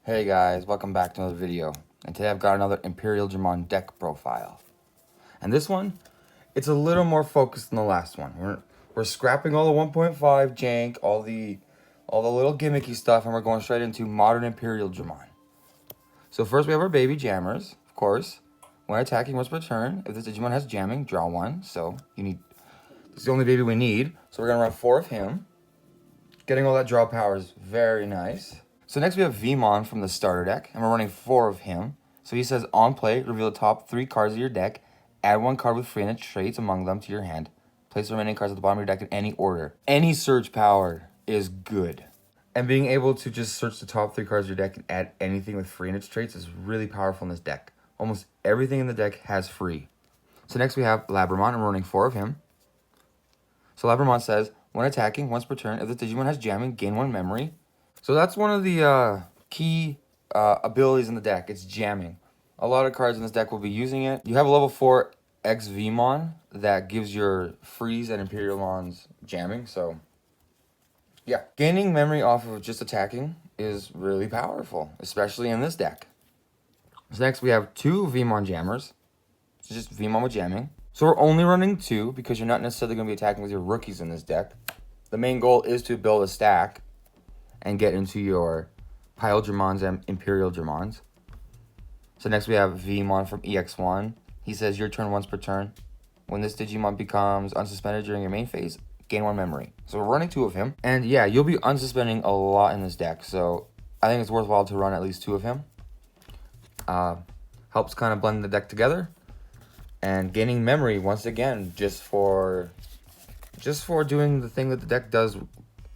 Hey guys, welcome back to another video. And today I've got another Imperialdramon deck profile. And this one, it's a little more focused than the last one. We're scrapping all the 1.5 jank, all the little gimmicky stuff, and we're going straight into modern Imperialdramon. So first we have our baby Jammers, of course. When attacking once per turn, if this Digimon has jamming, draw one. So this is the only baby we need. So we're gonna run 4 of him. Getting all that draw power is very nice. So next we have Vmon from the starter deck, and we're running 4 of him. So he says, on play, reveal the top 3 cards of your deck, add 1 card with free and traits among them to your hand. Place the remaining cards at the bottom of your deck in any order. Any search power is good. And being able to just search the top 3 cards of your deck and add anything with free and its traits is really powerful in this deck. Almost everything in the deck has free. So next we have Labramon, and we're running 4 of him. So Labramon says, when attacking, once per turn, if the Digimon has jamming, gain 1 memory. So that's one of the key abilities in the deck. It's jamming. A lot of cards in this deck will be using it. You have a level 4 X-Vmon that gives your Freeze and Imperialmons jamming. So, yeah. Gaining memory off of just attacking is really powerful, especially in this deck. So next we have 2 Vmon jammers. It's just Vmon with jamming. So we're only running 2 because you're not necessarily going to be attacking with your rookies in this deck. The main goal is to build a stack and get into your Imperialdramons and Imperialdramons. So next we have Vmon from EX1. He says your turn once per turn. When this Digimon becomes unsuspended during your main phase, gain 1 memory. So we're running 2 of him. And yeah, you'll be unsuspending a lot in this deck. So I think it's worthwhile to run at least 2 of him. Helps kind of blend the deck together. And gaining memory once again, just for doing the thing that the deck does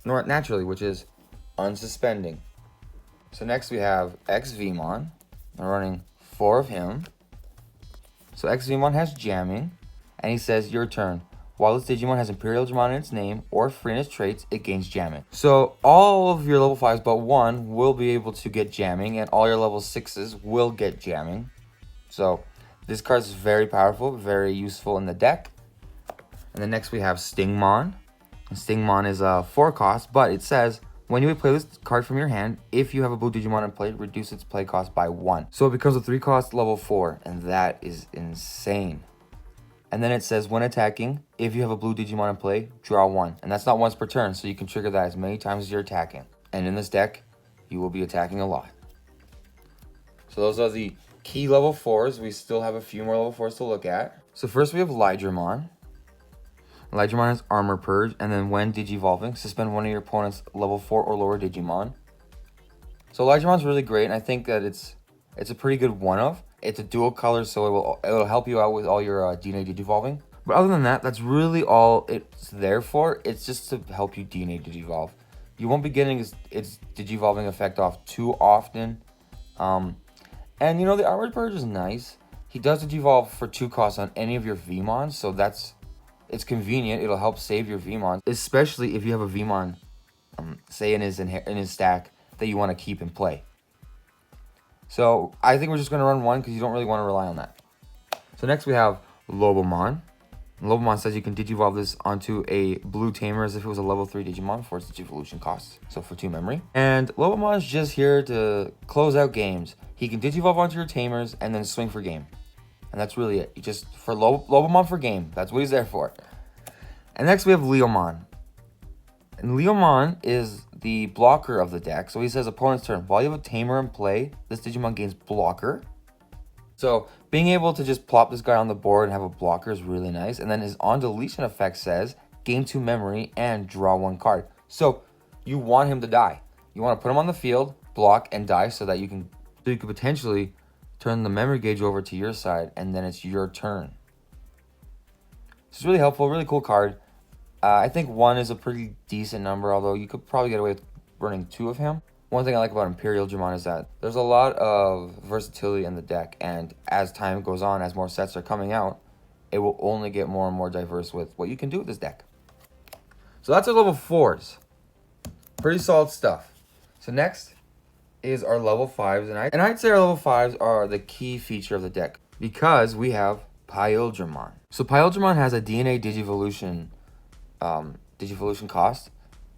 naturally, which is unsuspending. So next we have X-Vmon. We're running 4 of him. So X-Vmon has jamming, and he says your turn. While this Digimon has Imperialdramon in its name or free in its traits, it gains jamming. So all of your level 5s but 1 will be able to get jamming, and all your level 6s will get jamming. So this card is very powerful, very useful in the deck. And then next we have Stingmon. And Stingmon is a 4 cost, but it says, when you would play this card from your hand, if you have a blue Digimon in play, reduce its play cost by 1. So it becomes a 3 cost level 4, and that is insane. And then it says, when attacking, if you have a blue Digimon in play, draw 1. And that's not once per turn, so you can trigger that as many times as you're attacking. And in this deck, you will be attacking a lot. So those are the key level 4s. We still have a few more level 4s to look at. So first we have Lydramon. Lydramon has Armor Purge, and then when Digivolving, suspend one of your opponent's level 4 or lower Digimon. So Lydramon's really great, and I think that it's a pretty good one-of. It's a dual color, so it'll help you out with all your DNA Digivolving. But other than that, that's really all it's there for. It's just to help you DNA Digivolve. You won't be getting its Digivolving effect off too often. And you know, the Armored Purge is nice. He does Digivolve for 2 costs on any of your Vmons, so it's convenient. It'll help save your Vmon, especially if you have a Vmon, say in his stack that you want to keep in play. So I think we're just gonna run 1 because you don't really want to rely on that. So next we have Lobomon. Lobomon says you can Digivolve this onto a blue Tamer as if it was a level 3 Digimon for its Digivolution cost, so for 2 memory. And Lobomon is just here to close out games. He can Digivolve onto your Tamers and then swing for game. And that's really it. Just for Lobomon for game. That's what he's there for. And next we have Leomon. And Leomon is the blocker of the deck. So he says opponent's turn. While you have a Tamer in play, this Digimon gains blocker. So being able to just plop this guy on the board and have a blocker is really nice. And then his on deletion effect says gain 2 memory and draw 1 card. So you want him to die. You want to put him on the field, block, and die so that you can potentially turn the memory gauge over to your side, and then it's your turn. This is really helpful, really cool card. I think 1 is a pretty decent number, although you could probably get away with running 2 of him. One thing I like about Imperialdramon is that there's a lot of versatility in the deck, and as time goes on, as more sets are coming out, it will only get more and more diverse with what you can do with this deck. So that's our level 4s. Pretty solid stuff. So next is our level 5s, and I'd say our level 5s are the key feature of the deck because we have Imperialdramon. So Imperialdramon has a DNA Digivolution cost.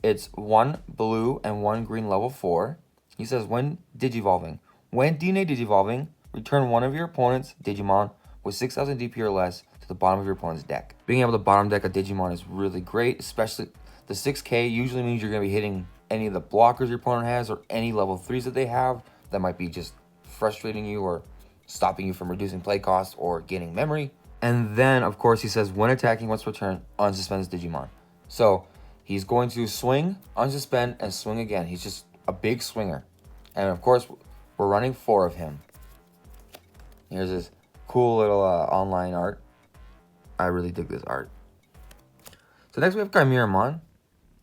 It's 1 blue and 1 green level 4. He says, when Digivolving. When DNA Digivolving, return one of your opponent's Digimon with 6,000 DP or less to the bottom of your opponent's deck. Being able to bottom deck a Digimon is really great, especially the 6K usually means you're going to be hitting any of the blockers your opponent has or any level 3s that they have that might be just frustrating you or stopping you from reducing play costs or gaining memory. And then, of course, he says, when attacking, once per turn, unsuspend this Digimon. So he's going to swing, unsuspend, and swing again. He's just a big swinger. And of course, we're running 4 of him. Here's this cool little online art. I really dig this art. So next we have Chimeramon.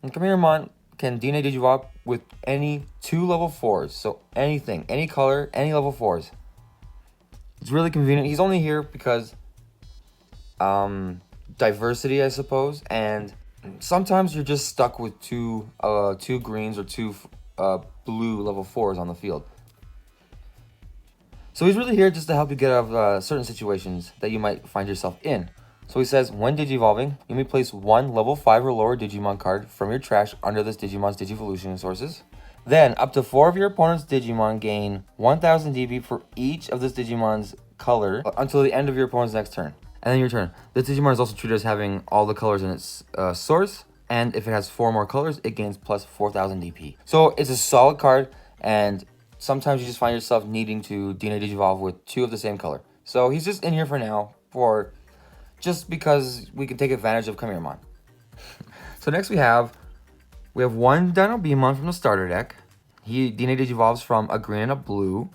And Chimeramon can DNA Digivolve with any 2 level 4s. So anything, any color, any level 4s. It's really convenient. He's only here because diversity, I suppose. And sometimes you're just stuck with two greens or 2 blue level 4s on the field. So he's really here just to help you get out of certain situations that you might find yourself in. So he says, when Digivolving, you may place 1 level 5 or lower Digimon card from your trash under this Digimon's Digivolution sources. Then, up to 4 of your opponent's Digimon gain 1,000 DP for each of this Digimon's color until the end of your opponent's next turn. And then your turn. This Digimon is also treated as having all the colors in its source. And if it has 4 more colors, it gains plus 4,000 DP. So it's a solid card, and sometimes you just find yourself needing to DNA Digivolve with 2 of the same color. So he's just in here for now, just because we can take advantage of Chimeramon. So next we have 1 Dinobemon from the starter deck. He DNA Digivolves from a green and a blue,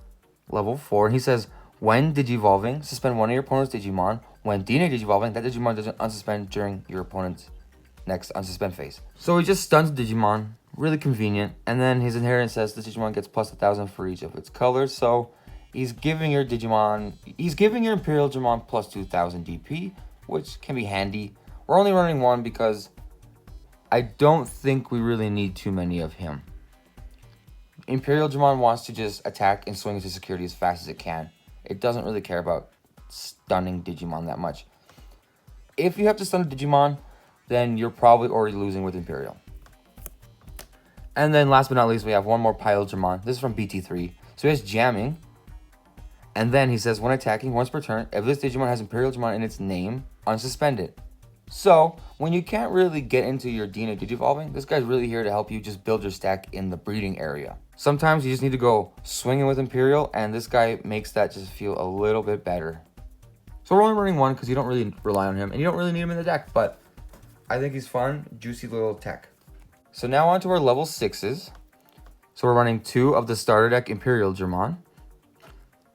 level 4. And he says, when Digivolving, suspend 1 of your opponent's Digimon. When DNA Digivolving, that Digimon doesn't unsuspend during your opponent's next unsuspend phase. So he just stuns Digimon. Really convenient. And then his inheritance says this Digimon gets plus 1,000 for each of its colors. So he's giving your Imperialdramon plus 2,000 DP, which can be handy. We're only running 1 because I don't think we really need too many of him. Imperialdramon wants to just attack and swing into security as fast as it can. It doesn't really care about stunning Digimon that much. If you have to stun a Digimon, then you're probably already losing with Imperial. And then last but not least, we have 1 more Imperialdramon. This is from BT3. So he has jamming. And then he says, when attacking once per turn, if this Digimon has Imperialdramon in its name, unsuspend it. So when you can't really get into your DNA Digivolving, this guy's really here to help you just build your stack in the breeding area. Sometimes you just need to go swinging with Imperial, and this guy makes that just feel a little bit better. So we're only running 1 because you don't really rely on him, and you don't really need him in the deck, but I think he's fun, juicy little tech. So now on to our level 6s. So we're running 2 of the starter deck Imperialdramon.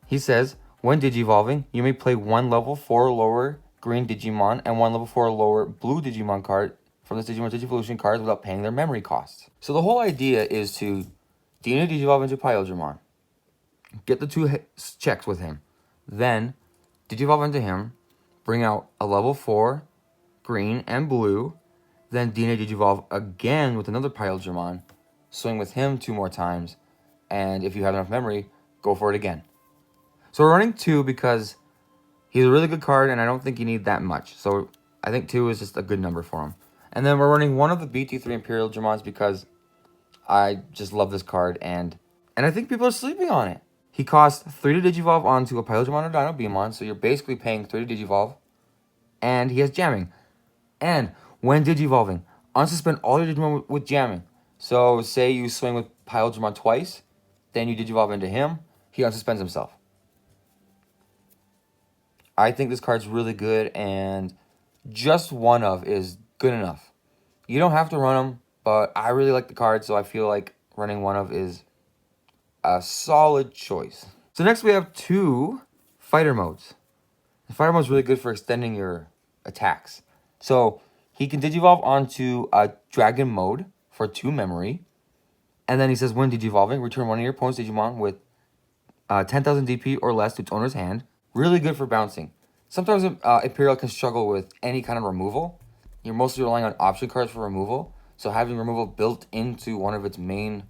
He says, when Digivolving, you may play 1 level 4 or lower green Digimon and 1 level 4 or lower blue Digimon card from this Digimon's Digivolution cards without paying their memory costs. So the whole idea is to DNA Digivolve into Imperialdramon, get the 2 checks with him, then Digivolve into him, bring out a level 4 green and blue, then DNA Digivolve again with another Imperialdramon, swing with him 2 more times, and if you have enough memory, go for it again. So we're running 2 because he's a really good card, and I don't think you need that much. So I think 2 is just a good number for him. And then we're running 1 of the BT3 Imperialdramons because I just love this card, and I think people are sleeping on it. He costs 3 to Digivolve onto a Imperialdramon or Dinobemon, so you're basically paying 3 to Digivolve, and he has jamming. And when Digivolving, unsuspend all your Digimon with jamming. So say you swing with Imperialdramon twice, then you Digivolve into him, he unsuspends himself. I think this card's really good, and just 1 of is good enough. You don't have to run them, but I really like the card, so I feel like running 1 of is a solid choice. So next we have 2 fighter modes. The fighter mode is really good for extending your attacks. So he can Digivolve onto a dragon mode for 2 memory. And then he says, when Digivolving, return 1 of your opponent's Digimon with 10,000 DP or less to its owner's hand. Really good for bouncing. Sometimes Imperial can struggle with any kind of removal. You're mostly relying on option cards for removal. So having removal built into one of its main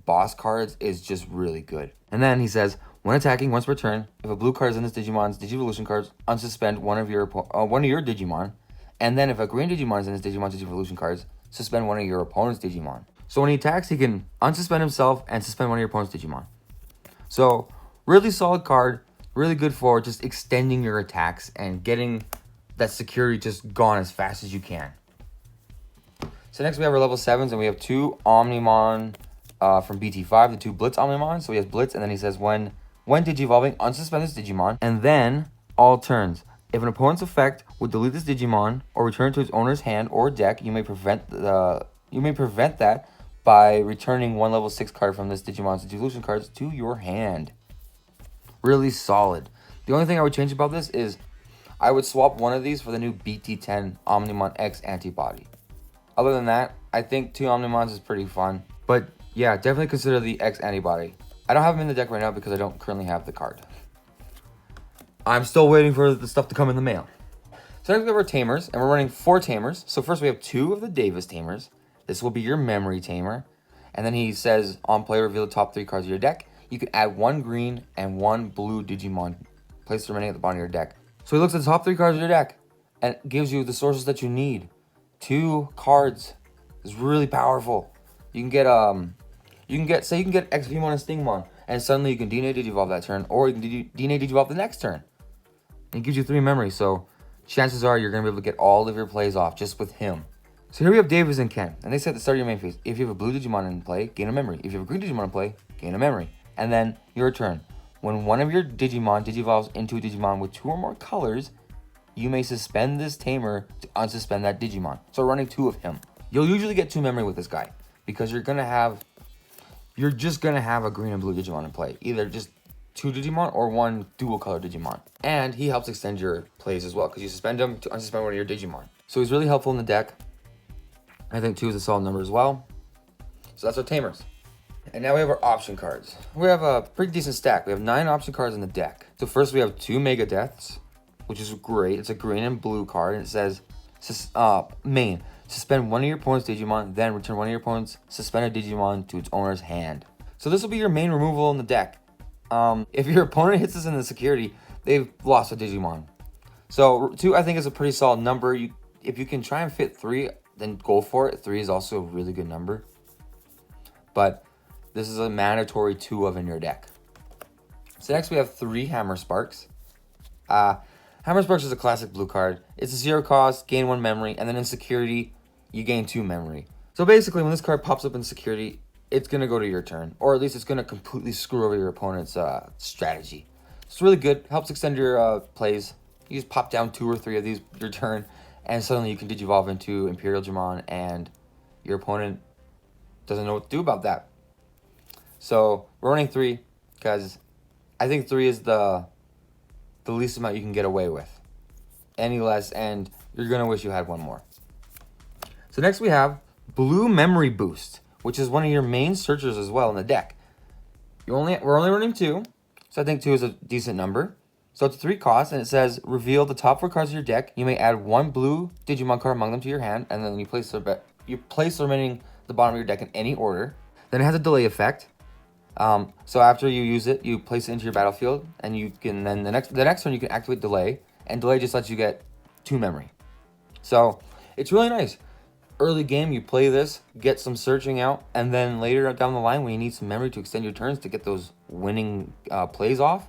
boss cards is just really good. And then he says, when attacking once per turn, if a blue card is in this Digimon's Digivolution cards, unsuspend one of your Digimon. And then if a green Digimon is in this Digimon's Digivolution cards, suspend 1 of your opponent's Digimon. So when he attacks, he can unsuspend himself and suspend one of your opponent's Digimon. So really solid card, really good for just extending your attacks and getting that security just gone as fast as you can. So next we have our level 7s, and we have 2 Omnimon from BT5, the 2 Blitz Omnimon. So he has Blitz, and then he says when Digivolving, unsuspend this Digimon, and then all turns. If an opponent's effect would delete this Digimon or return to its owner's hand or deck, you may prevent that by returning 1 level 6 card from this Digimon's Digivolution cards to your hand. Really solid. The only thing I would change about this is I would swap one of these for the new BT10 Omnimon X antibody. Other than that, I think 2 Omnimons is pretty fun. But yeah, definitely consider the X antibody. I don't have them in the deck right now because I don't currently have the card. I'm still waiting for the stuff to come in the mail. So next we have our Tamers, and we're running 4 Tamers. So first we have 2 of the Davis Tamers. This will be your memory Tamer. And then he says, on play, reveal the top 3 cards of your deck. You can add 1 green and 1 blue Digimon. Place the remaining at the bottom of your deck. So he looks at the top 3 cards of your deck and gives you the sources that you need. 2 cards is really powerful. You can get XVmon and Stingmon, and suddenly you can DNA Digivolve that turn, or you can DNA Digivolve the next turn. And it gives you 3 memories, so chances are you're gonna be able to get all of your plays off just with him. So here we have Davis and Ken, and they say at the start of your main phase, if you have a blue Digimon in play, gain a memory. If you have a green Digimon in play, gain a memory. And then your turn. When one of your Digimon digivolves into a Digimon with 2 or more colors, you may suspend this Tamer to unsuspend that Digimon. So running 2 of him. You'll usually get 2 memory with this guy because you're just gonna have a green and blue Digimon in play. Either just 2 Digimon or 1 dual color Digimon. And he helps extend your plays as well because you suspend him to unsuspend one of your Digimon. So he's really helpful in the deck. I think 2 is a solid number as well. So that's our Tamers. And now we have our option cards. We have a pretty decent stack. We have 9 option cards in the deck. So first we have 2 Mega Deaths, which is great. It's a green and blue card, and it says, main, suspend one of your opponent's Digimon, then return one of your opponent's suspended Digimon to its owner's hand. So this will be your main removal in the deck. If your opponent hits this in the security, they've lost a Digimon. So 2, I think, is a pretty solid number. If you can try and fit 3, then go for it. 3 is also a really good number. But this is a mandatory 2 of in your deck. So next we have 3 Hammer Sparks. Hammer Sparks is a classic blue card. It's a 0 cost, gain 1 memory, and then in security, you gain 2 memory. So basically, when this card pops up in security, it's going to go to your turn. Or at least it's going to completely screw over your opponent's strategy. It's really good. Helps extend your plays. You just pop down 2 or 3 of these your turn, and suddenly you can Digivolve into Imperialdramon, and your opponent doesn't know what to do about that. So we're running 3 because I think 3 is the least amount you can get away with. Any less, and you're going to wish you had 1 more. So next we have Blue Memory Boost, which is one of your main searchers as well in the deck. We're only running 2, so I think 2 is a decent number. So it's 3 costs, and it says, reveal the top 4 cards of your deck. You may add 1 blue Digimon card among them to your hand, and then you place the remaining the bottom of your deck in any order. Then it has a delay effect. So after you use it, you place it into your battlefield, and you can then the next turn you can activate delay, and delay just lets you get 2 memory. So it's really nice. Early game, you play this, get some searching out, and then later down the line when you need some memory to extend your turns to get those winning plays off,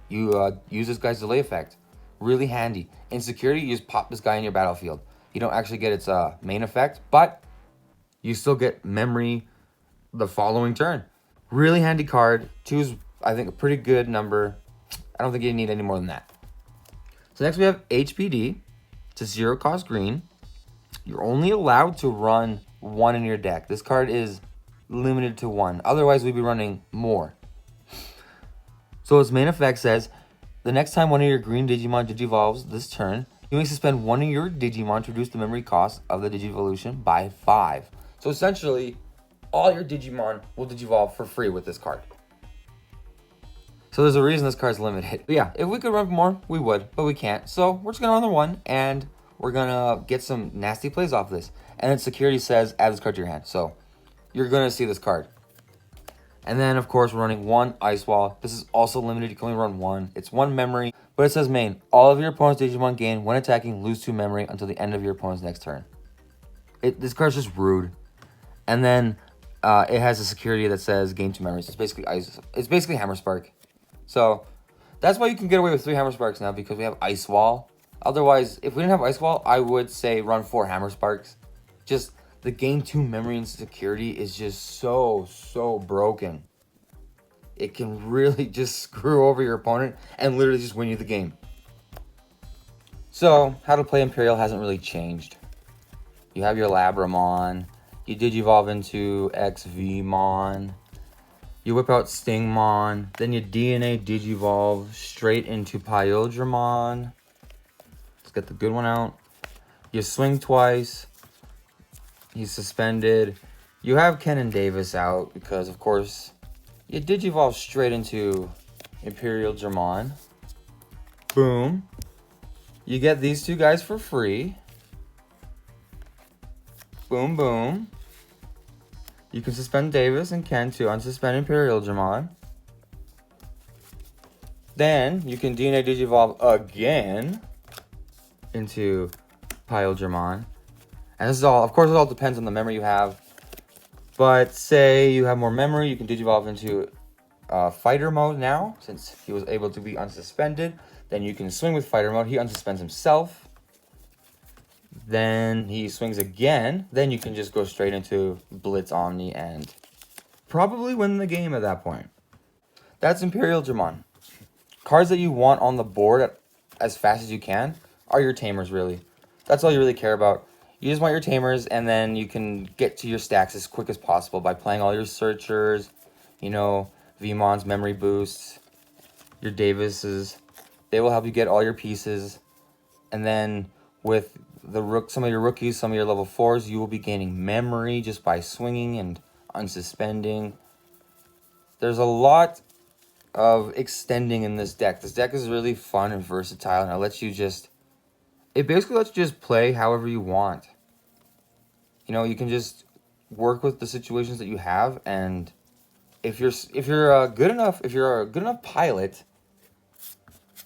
you use this guy's delay effect. Really handy. In security, you just pop this guy in your battlefield. You don't actually get its main effect, but you still get memory the following turn. Really handy card. 2 is, I think, a pretty good number. I don't think you need any more than that. So next we have HPD. It's a 0 cost green. You're only allowed to run 1 in your deck. This card is limited to 1. Otherwise, we'd be running more. So its main effect says, the next time one of your green Digimon digivolves this turn, you may suspend 1 of your Digimon to reduce the memory cost of the Digivolution by 5. So essentially, all your Digimon will Digivolve for free with this card. So there's a reason this card's limited. But yeah, if we could run more, we would, but we can't. So we're just gonna run the 1, and we're gonna get some nasty plays off this. And then security says, add this card to your hand. So you're gonna see this card. And then of course we're running 1 Ice Wall. This is also limited, you can only run 1. It's 1 memory, but it says main. All of your opponent's Digimon gain, when attacking, lose 2 memory until the end of your opponent's next turn. This card's just rude. And then it has a security that says gain 2 memories. It's basically ice. It's basically Hammer Spark. So that's why you can get away with 3 Hammer Sparks now, because we have Ice Wall. Otherwise, if we didn't have Ice Wall, I would say run 4 Hammer Sparks. Just the gain 2 memory and security is just so broken. It can really just screw over your opponent and literally just win you the game. So, how to play Imperial hasn't really changed. You have your Labramon. You Digivolve into XVmon. You whip out Stingmon. Then you DNA Digivolve straight into Imperialdramon. Let's get the good one out. You swing twice. He's suspended. You have Ken and Davis out because, of course, you Digivolve straight into Imperialdramon. Boom. You get these 2 guys for free. Boom, boom. You can suspend Davis and Ken to unsuspend Imperialdramon. Then you can DNA Digivolve again into Imperialdramon. And this is all, of course, it all depends on the memory you have. But say you have more memory, you can Digivolve into Fighter mode now, since he was able to be unsuspended. Then you can swing with Fighter mode. He unsuspends himself. Then he swings again. Then you can just go straight into Blitz Omni and probably win the game at that point. That's Imperialdramon. Cards that you want on the board as fast as you can are your Tamers, really. That's all you really care about. You just want your Tamers, and then you can get to your stacks as quick as possible by playing all your Searchers, you know, Vmon's memory boosts, your Davises. They will help you get all your pieces. And then with some of your rookies, some of your level 4s, you will be gaining memory just by swinging and unsuspending. There's a lot of extending in this deck. This deck is really fun and versatile, and it basically lets you just play however you want. You know, you can just work with the situations that you have, and if you're a good enough pilot,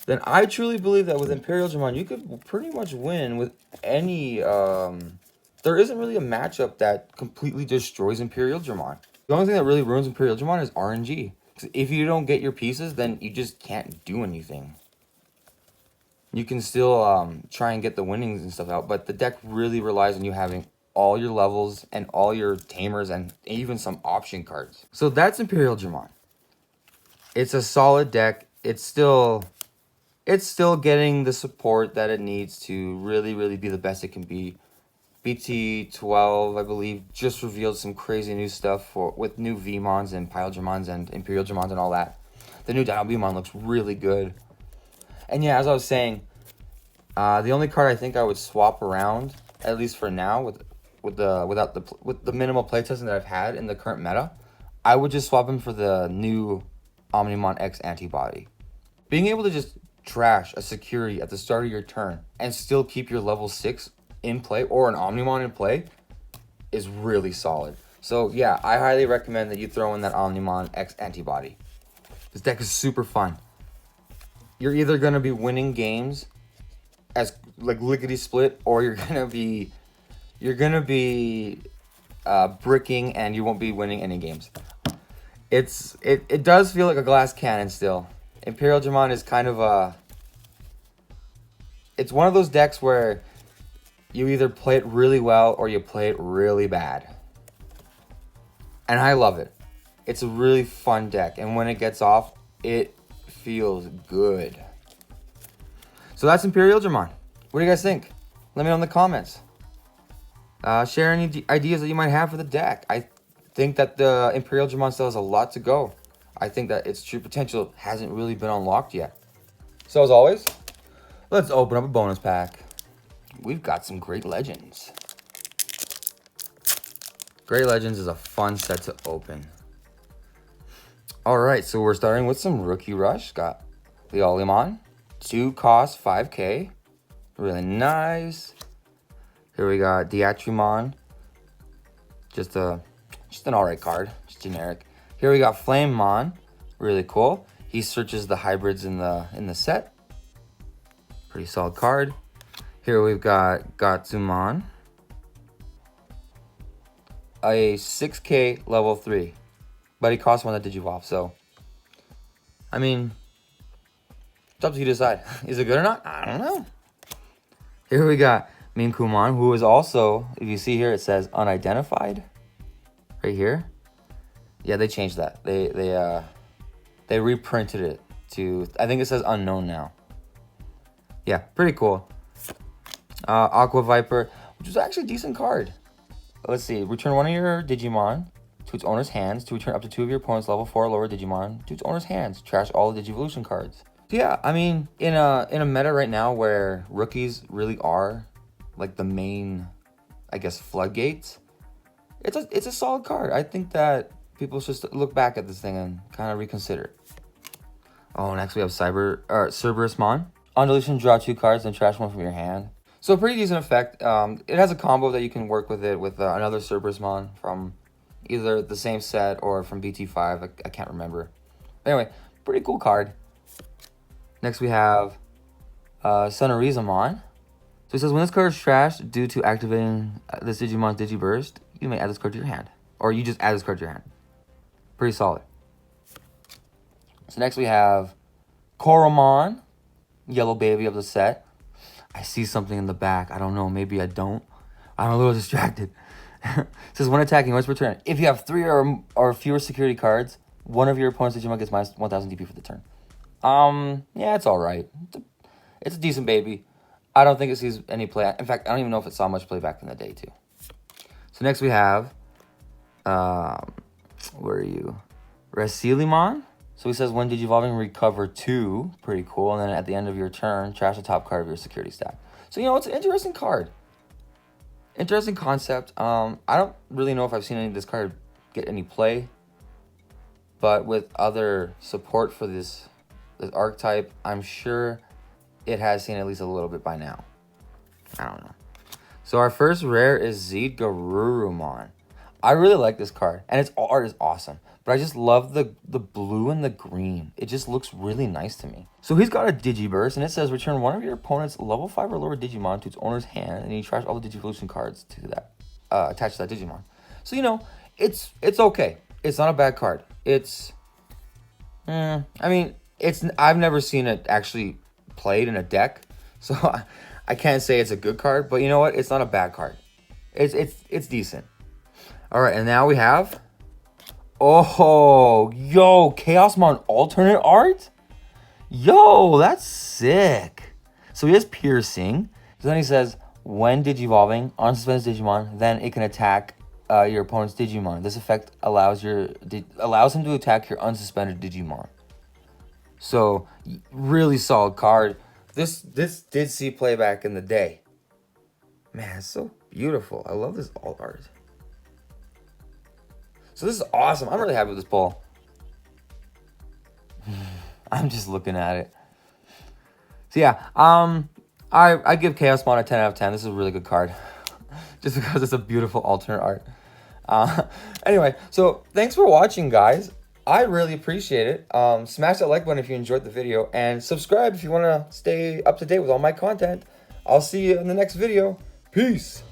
then I truly believe that with Imperialdramon, you could pretty much win with any. There isn't really a matchup that completely destroys Imperialdramon. The only thing that really ruins Imperialdramon is RNG. Because if you don't get your pieces, then you just can't do anything. You can still try and get the winnings and stuff out, but the deck really relies on you having all your levels and all your Tamers and even some option cards. So that's Imperialdramon. It's a solid deck. It's still getting the support that it needs to really be the best it can be. BT10, I believe, just revealed some crazy new stuff with new Vmons and Imperialdramons and Imperialdramons and all that. The new Digimon looks really good. And yeah, as I was saying, the only card I think I would swap around, at least for now, with the minimal playtesting that I've had in the current meta, I would just swap him for the new Omnimon X antibody. Being able to just trash a security at the start of your turn and still keep your level 6 in play or an Omnimon in play is really solid. So yeah, I highly recommend that you throw in that Omnimon X antibody. This deck is super fun. You're either going to be winning games as like lickety split, or you're going to be bricking and you won't be winning any games. It does feel like a glass cannon still. Imperialdramon is kind of it's one of those decks where you either play it really well or you play it really bad. And I love it. It's a really fun deck, and when it gets off, it feels good. So that's Imperialdramon. What do you guys think? Let me know in the comments. Share any ideas that you might have for the deck. I think that the Imperialdramon still has a lot to go. I think that its true potential hasn't really been unlocked yet. So as always, let's open up a bonus pack. We've got some Great Legends. Great Legends is a fun set to open. Alright, so we're starting with some Rookie Rush. Got Leolimon. 2 cost 5k. Really nice. Here we got Diatrimon. Just an alright card. Just generic. Here we got Flamemon. Really cool. He searches the hybrids in the set. Pretty solid card. Here we've got Gatsumon. a 6K level 3. But he costs 1 to Digivolve, so... I mean... It's up to you to decide. Is it good or not? I don't know. Here we got Minkumon, who is also... If you see here, it says unidentified. Right here. Yeah, they changed that. They reprinted it to... I think it says unknown now. Yeah, pretty cool. Aqua Viper, which is actually a decent card. Let's see. Return 1 of your Digimon to its owner's hands to return up to 2 of your opponent's level 4 or lower Digimon to its owner's hands. Trash all the Digivolution cards. So yeah, I mean, in a meta right now where rookies really are like the main, I guess, floodgates, it's a solid card. I think that people should look back at this thing and kind of reconsider it. Oh, next we have Cerberusmon. On deletion, draw 2 cards and trash 1 from your hand. So pretty decent effect. It has a combo that you can work with it with another Cerberusmon from either the same set or from BT5. I can't remember. Anyway, pretty cool card. Next we have Sonorizamon. So it says when this card is trashed due to activating this Digimon's Digiburst, you may add this card to your hand. Or you just add this card to your hand. Pretty solid. So next we have Koromon, yellow baby of the set. I see something in the back. I don't know. Maybe I don't. I'm a little distracted. It says when attacking, what's return? If you have 3 or fewer security cards, one of your opponent's Digimon gets minus 1000 DP for the turn. Yeah, it's all right. It's a decent baby. I don't think it sees any play. In fact, I don't even know if it saw much play back in the day too. So next we have, where are you? Resilimon. So he says when Digivolving, recover 2. Pretty cool. And then at the end of your turn, trash the top card of your security stack. So, you know, it's an interesting card. Interesting concept. I don't really know if I've seen any of this card get any play. But with other support for this archetype, I'm sure it has seen at least a little bit by now. I don't know. So our first rare is Garurumon. I really like this card. And its art is awesome. But I just love the blue and the green. It just looks really nice to me. So he's got a Digiburst, and it says return 1 of your opponent's level 5 or lower Digimon to its owner's hand, and you trash all the Digivolution cards to that attached to that Digimon. So, you know, it's okay. It's not a bad card. It's... I mean, I've never seen it actually played in a deck, so I can't say it's a good card, but you know what? It's not a bad card. It's decent. All right, and now we have... Oh, yo, Chaosmon alternate art? Yo, that's sick. So he has piercing. So then he says, when Digivolving, on suspended Digimon, then it can attack your opponent's Digimon. This effect allows him to attack your unsuspended Digimon. So, really solid card. This did see play back in the day. Man, it's so beautiful. I love this alt art. So this is awesome. I'm really happy with this pull. I'm just looking at it. So yeah, I give Chaosmon a 10 out of 10. This is a really good card. Just because it's a beautiful alternate art. Anyway, so thanks for watching, guys. I really appreciate it. Smash that like button if you enjoyed the video. And subscribe if you want to stay up to date with all my content. I'll see you in the next video. Peace.